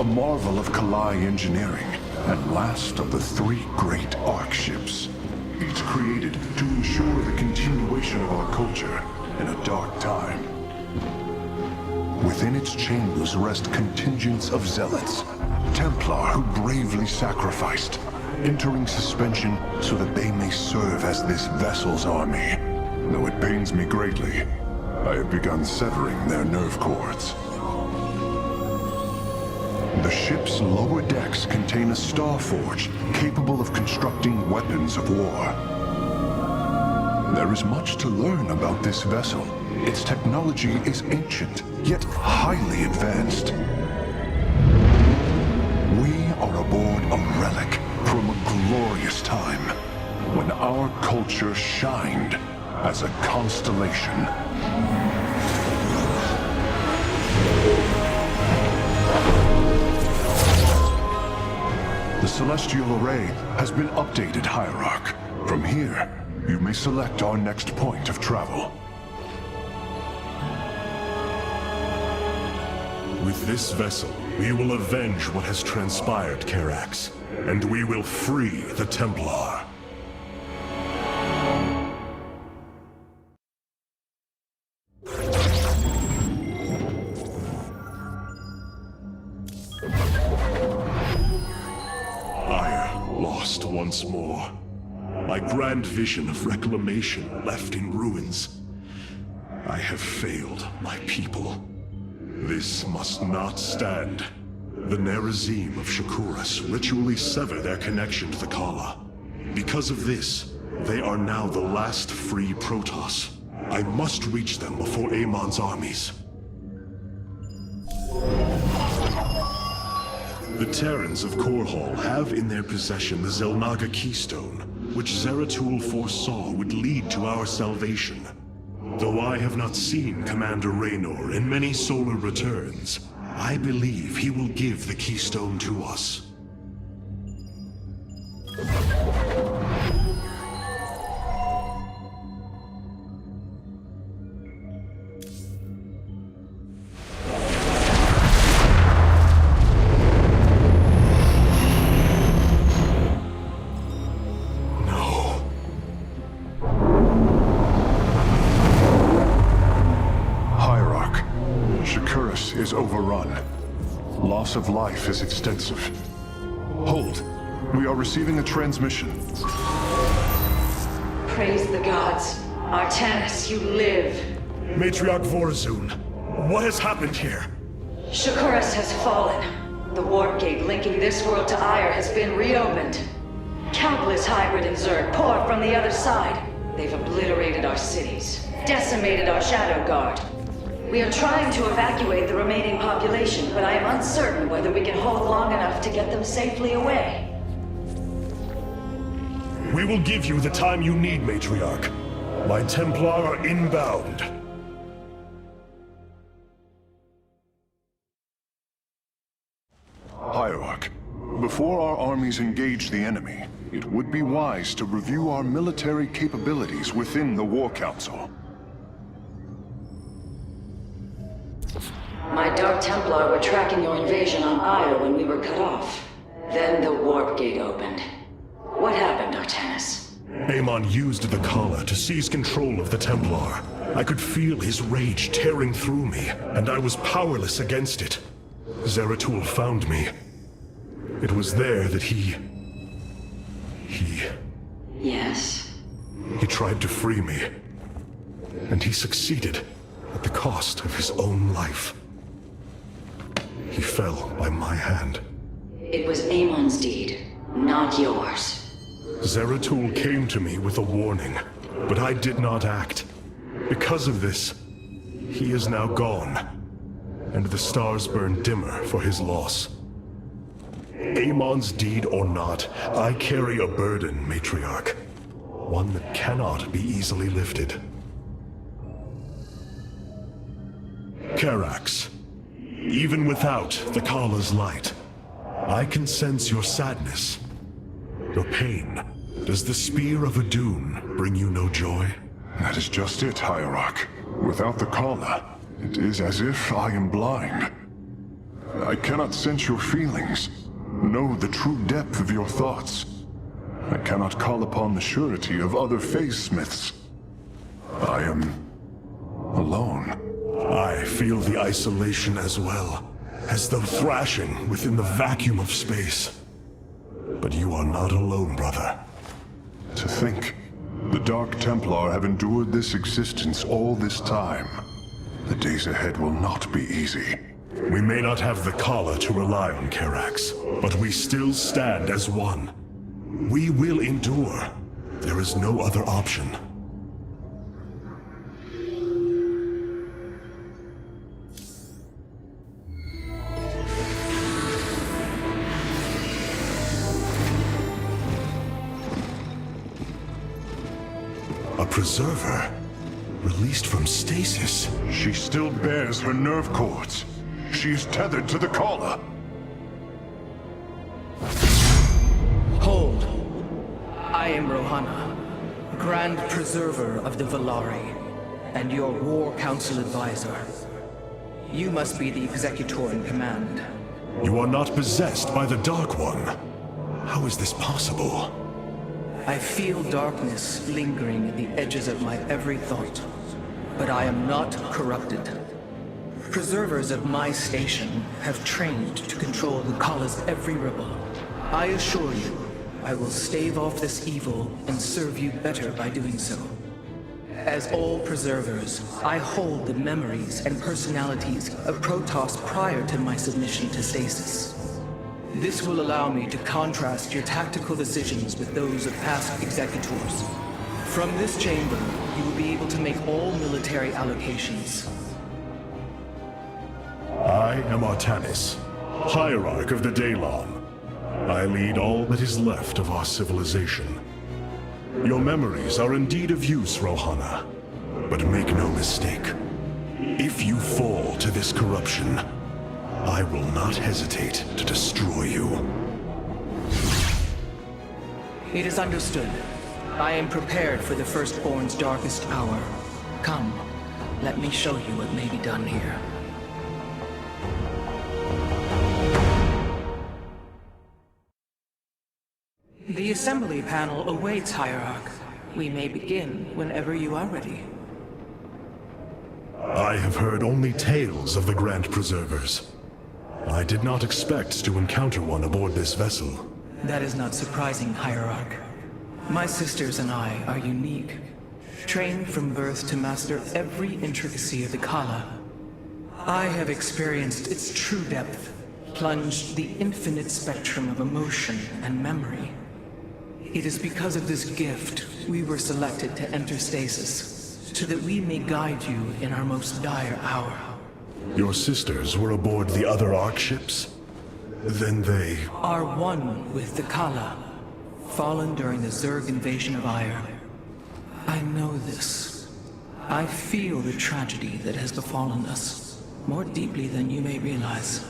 marvel of Kalai engineering, and last of the three great Ark ships. Each created to ensure the continuation of our culture in a dark time. Within its chambers rest contingents of zealots, Templar who bravely sacrificed, entering suspension so that they may serve as this vessel's army. Though it pains me greatly, I have begun severing their nerve cords. The ship's lower decks contain a star forge capable of constructing weapons of war. There is much to learn about this vessel. Its technology is ancient, yet highly advanced. We are aboard a relic from a glorious time when our culture shined as a constellation. The celestial array has been updated, Hierarch. From here, you may select our next point of travel. With this vessel, we will avenge what has transpired, Karax, and we will free the Templar. Lost once more. My grand vision of reclamation left in ruins. I have failed my people. This must not stand. The Nerazim of Shakuras ritually sever their connection to the Kala. Because of this, they are now the last free Protoss. I must reach them before Amon's armies. The Terrans of Korhal have in their possession the Zelnaga Keystone, which Zeratul foresaw would lead to our salvation. Though I have not seen Commander Raynor in many solar returns, I believe he will give the Keystone to us. Is overrun. Loss of life is extensive. Hold. We are receiving a transmission. Praise the gods. Artanis, you live. Matriarch Vorazun, what has happened here? Shakuras has fallen. The warp gate linking this world to Ire has been reopened. Countless hybrid and Zerg pour from the other side. They've obliterated our cities, decimated our Shadow Guard. We are trying to evacuate the remaining population, but I am uncertain whether we can hold long enough to get them safely away. We will give you the time you need, Matriarch. My Templar are inbound. Hierarch, before our armies engage the enemy, it would be wise to review our military capabilities within the War Council. My Dark Templar were tracking your invasion on Ire when we were cut off. Then the warp gate opened. What happened, Artanis? Amon used the Kala to seize control of the Templar. I could feel his rage tearing through me, and I was powerless against it. Zeratul found me. It was there that he... Yes? He tried to free me. And he succeeded at the cost of his own life. He fell by my hand. It was Amon's deed, not yours. Zeratul came to me with a warning, but I did not act. Because of this, he is now gone, and the stars burn dimmer for his loss. Amon's deed or not, I carry a burden, Matriarch. One that cannot be easily lifted. Karax, even without the Kala's light, I can sense your sadness, your pain. Does the spear of Adun bring you no joy? That is just it, Hierarch. Without the Kala, it is as if I am blind. I cannot sense your feelings, know the true depth of your thoughts. I cannot call upon the surety of other phase-smiths. I am alone. I feel the isolation as well, as though thrashing within the vacuum of space. But you are not alone, brother. To think, the Dark Templar have endured this existence all this time. The days ahead will not be easy. We may not have the Kala to rely on, Karax, but we still stand as one. We will endure. There is no other option. A preserver? Released from stasis? She still bears her nerve cords. She is tethered to the collar. Hold. I am Rohana, Grand Preserver of the Valari, and your War Council advisor. You must be the executor in command. You are not possessed by the Dark One. How is this possible? I feel darkness lingering at the edges of my every thought, but I am not corrupted. Preservers of my station have trained to control the Kala's every ripple. I assure you, I will stave off this evil and serve you better by doing so. As all preservers, I hold the memories and personalities of Protoss prior to my submission to stasis. This will allow me to contrast your tactical decisions with those of past executors. From this chamber, you will be able to make all military allocations. I am Artanis, Hierarch of the Daylon. I lead all that is left of our civilization. Your memories are indeed of use, Rohana. But make no mistake. If you fall to this corruption, I will not hesitate to destroy you. It is understood. I am prepared for the Firstborn's darkest hour. Come, let me show you what may be done here. The assembly panel awaits, Hierarch. We may begin whenever you are ready. I have heard only tales of the Grand Preservers. I did not expect to encounter one aboard this vessel. That is not surprising, Hierarch. My sisters and I are unique, trained from birth to master every intricacy of the Kala. I have experienced its true depth, plunged the infinite spectrum of emotion and memory. It is because of this gift we were selected to enter stasis, so that we may guide you in our most dire hour. Your sisters were aboard the other Ark ships? Then they... Are one with the Kala, fallen during the Zerg invasion of Aiur. I know this. I feel the tragedy that has befallen us, more deeply than you may realize.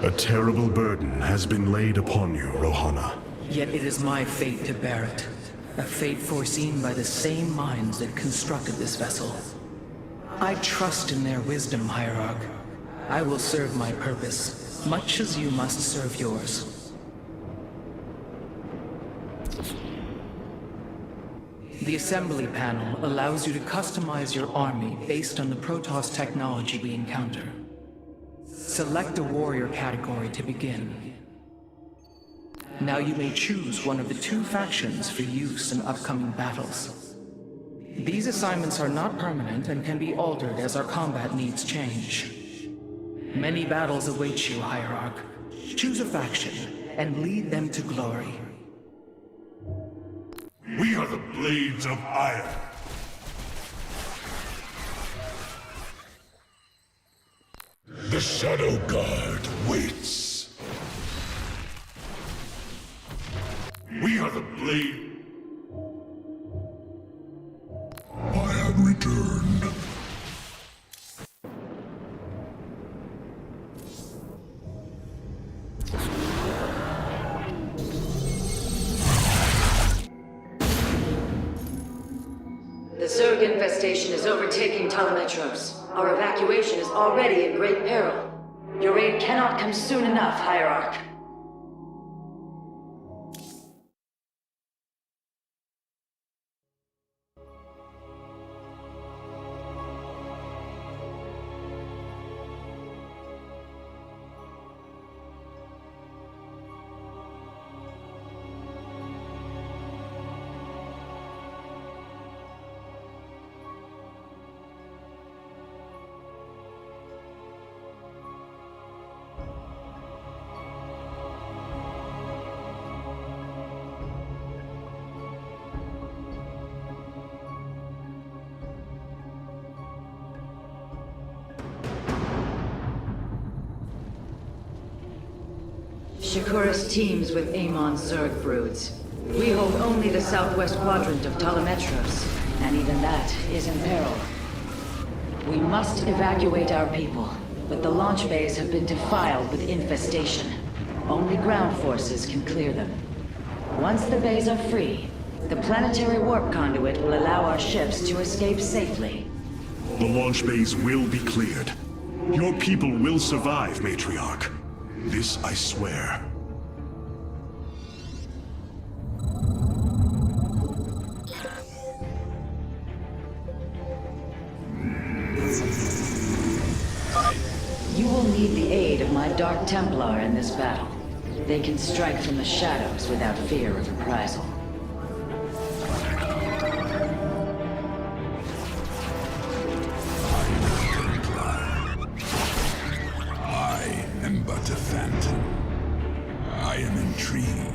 A terrible burden has been laid upon you, Rohana. Yet it is my fate to bear it. A fate foreseen by the same minds that constructed this vessel. I trust in their wisdom, Hierarch. I will serve my purpose, much as you must serve yours. The assembly panel allows you to customize your army based on the Protoss technology we encounter. Select a warrior category to begin. Now you may choose one of the two factions for use in upcoming battles. These assignments are not permanent and can be altered as our combat needs change. Many battles await you, Hierarch. Choose a faction and lead them to glory. We are the Blades of Aiur. The Shadow Guard waits. We are the Blade... I have returned. The Zerg infestation is overtaking Telemetros. Our evacuation is already in great peril. Your aid cannot come soon enough, Hierarch. Shakuras teams with Amon Zerg broods. We hold only the southwest quadrant of Telemetros, and even that is in peril. We must evacuate our people, but the launch bays have been defiled with infestation. Only ground forces can clear them. Once the bays are free, the planetary warp conduit will allow our ships to escape safely. The launch bays will be cleared. Your people will survive, Matriarch. This I swear. You will need the aid of my Dark Templar in this battle. They can strike from the shadows without fear of reprisal. I am but a phantom. I am intrigued.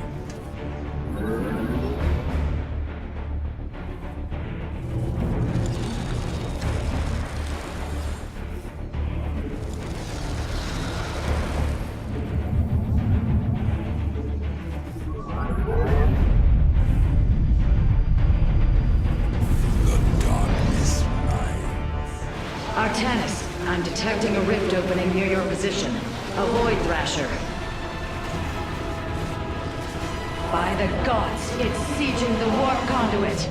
Artanis, I'm detecting a rift opening near your position. Avoid Thrasher. By the gods, it's sieging the warp conduit!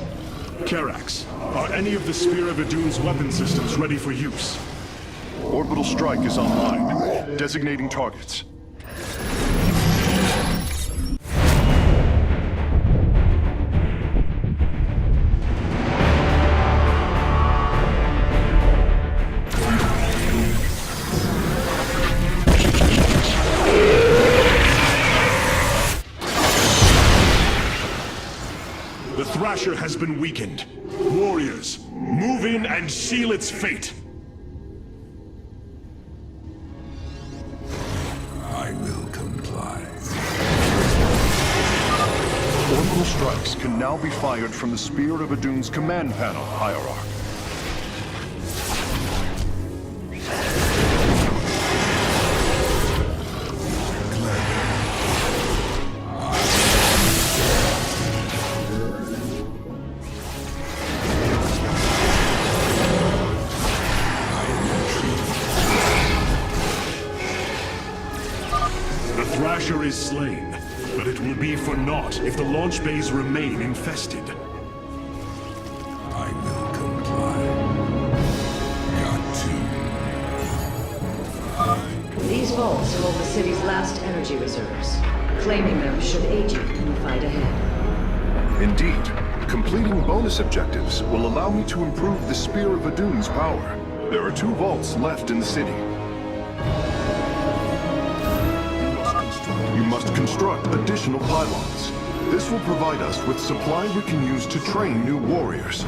Karax, are any of the Spear of Idun's weapon systems ready for use? Orbital strike is online. Designating targets. The Thrasher has been weakened. Warriors, move in and seal its fate! I will comply. Orbital strikes can now be fired from the Spear of Idun's command panel, Hierarch. The Thrasher is slain, but it will be for naught if the launch bays remain infested. I will comply. Got to. These vaults hold the city's last energy reserves. Claiming them should aid you in the fight ahead. Indeed, completing bonus objectives will allow me to improve the Spear of Idun's power. There are 2 vaults left in the city. You must construct additional pylons. This will provide us with supply we can use to train new warriors. I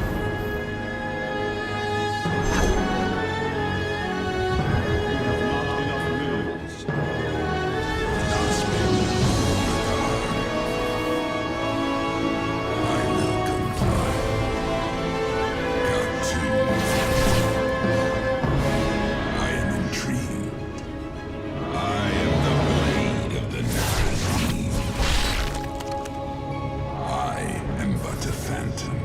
will comply. Got to. I am intrigued. I am the blade of the Nazarene. I am but a phantom.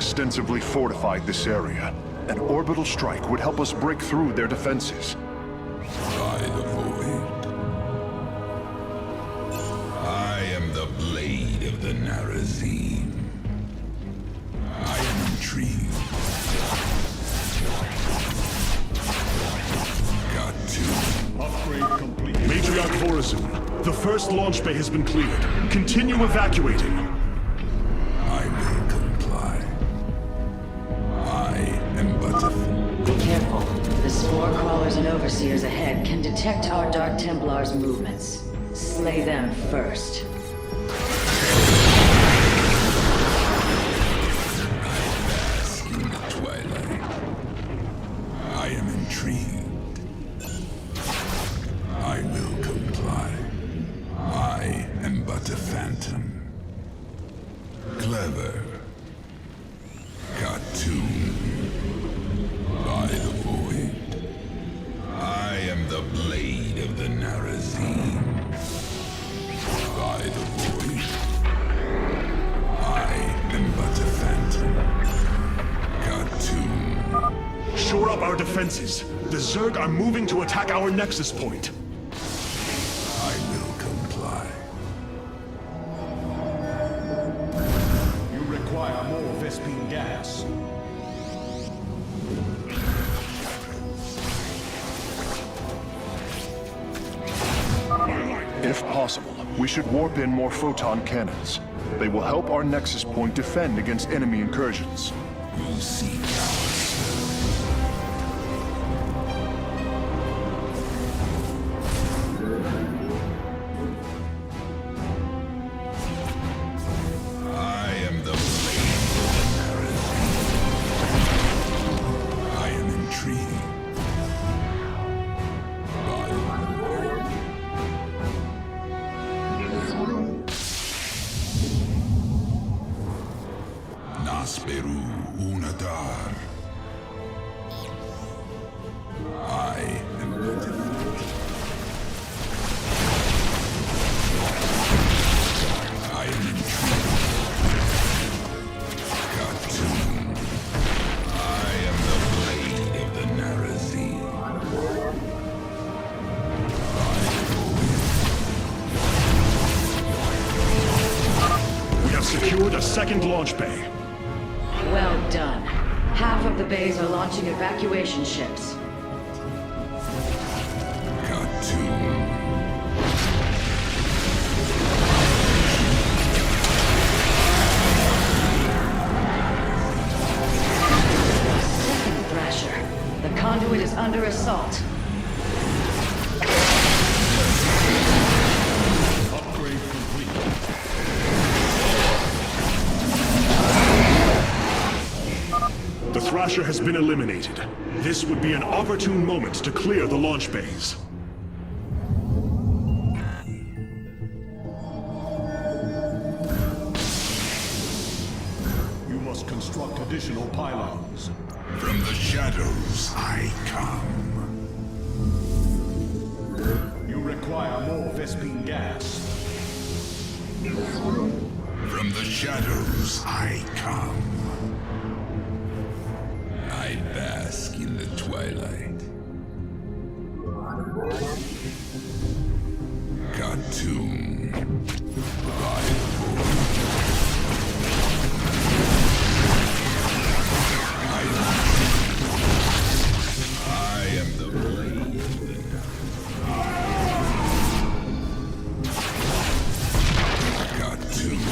extensively fortified this area. An orbital strike would help us break through their defenses. By the void. I am the blade of the Narazim. I am intrigued. Got to. Upgrade complete. Matriarch Vorazun, the first launch bay has been cleared. Continue evacuating. I will comply. I am but a fool. Be careful. The spore crawlers and overseers ahead can detect our Dark Templars' movements. Slay them first. Bask in the twilight. I am intrigued. I will comply. I am but a phantom. Clever. Cartoon. By the void. I am the blade of the Narazim. By the void. I am but a phantom. Cartoon. Shore up our defenses. The Zerg are moving to attack our nexus point. I will comply. You require more Vespene gas. If possible, we should warp in more photon cannons. They will help our nexus point defend against enemy incursions. You seek ours. I am the blade of the Narazim. I am intrigued. By the void. Nasperu Unadar. I am but a fool. I am intrigued. Cartoon. I am the blade of the Narazim. We have secured a second launch bay. Well done. Half of the bays are launching evacuation ships. Cartoon. Second Thrasher. The conduit is under assault. Upgrade complete. The Thrasher has been eliminated. This would be an opportune moment to clear the launch bays. You must construct additional pylons. From the shadows I come. You require more Vespene gas. From the shadows I come. I bask in the twilight. Cartoon. By the void. I am the blade of the Cartoon.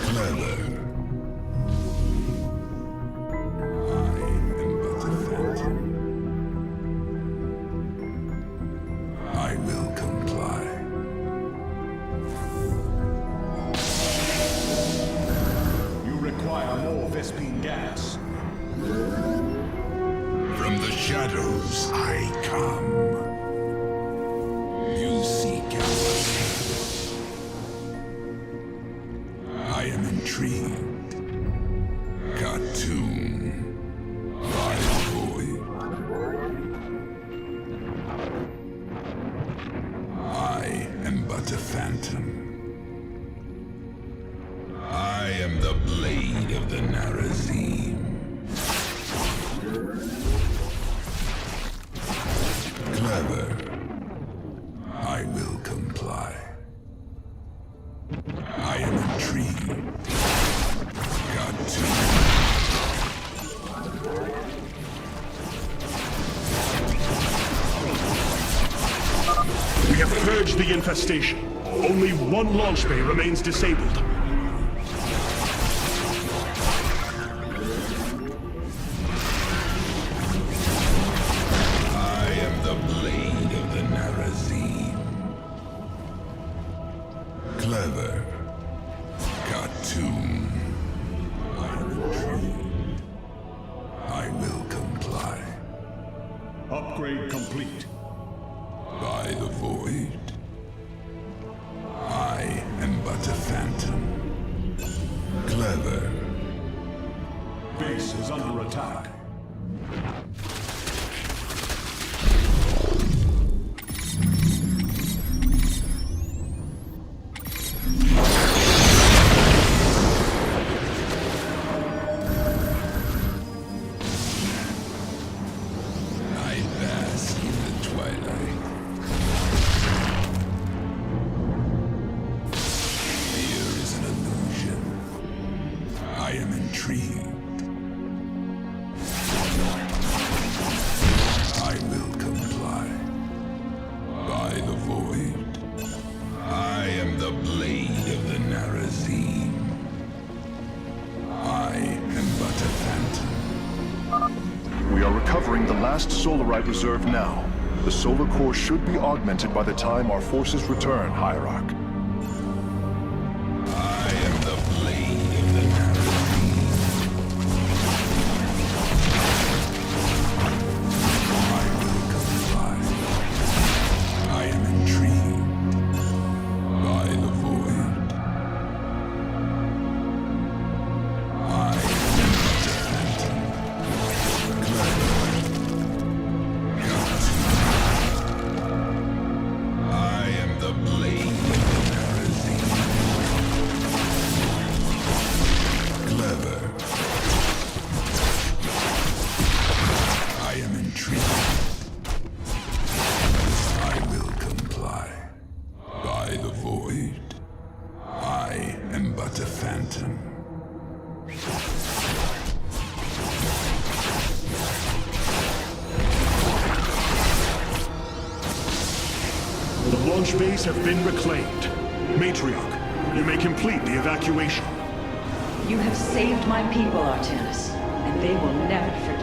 Clever. I am but a phantom. I will comply. You require more Vespene gas. From the shadows I come. You seek ours. I am intrigued. Cartoon. By the void. I am but a phantom. I am the blade the infestation. Only one launch bay remains disabled. I am the blade of the Narazim. Clever. Cartoon. I'm intrigued. I will comply. Upgrade complete. By the void. I am but a phantom. Clever. Base is under attack. I bask in the twilight. Fear is an illusion. I am intrigued. I will comply. By the void. I am the blade of the Narazim. I am but a phantom. We are recovering the last solarite reserve now. The solar core should be augmented by the time our forces return, Hierarch. I am the blade of the Narazim. I will comply. I am intrigued by the void. I am but a phantom. I am the blade of the Narazim. Clever. I am intrigued. I will comply. By the void. I am but a phantom. The launch bays have been reclaimed. Matriarch, you may complete the evacuation. You have saved my people, Artemis, and they will never forget.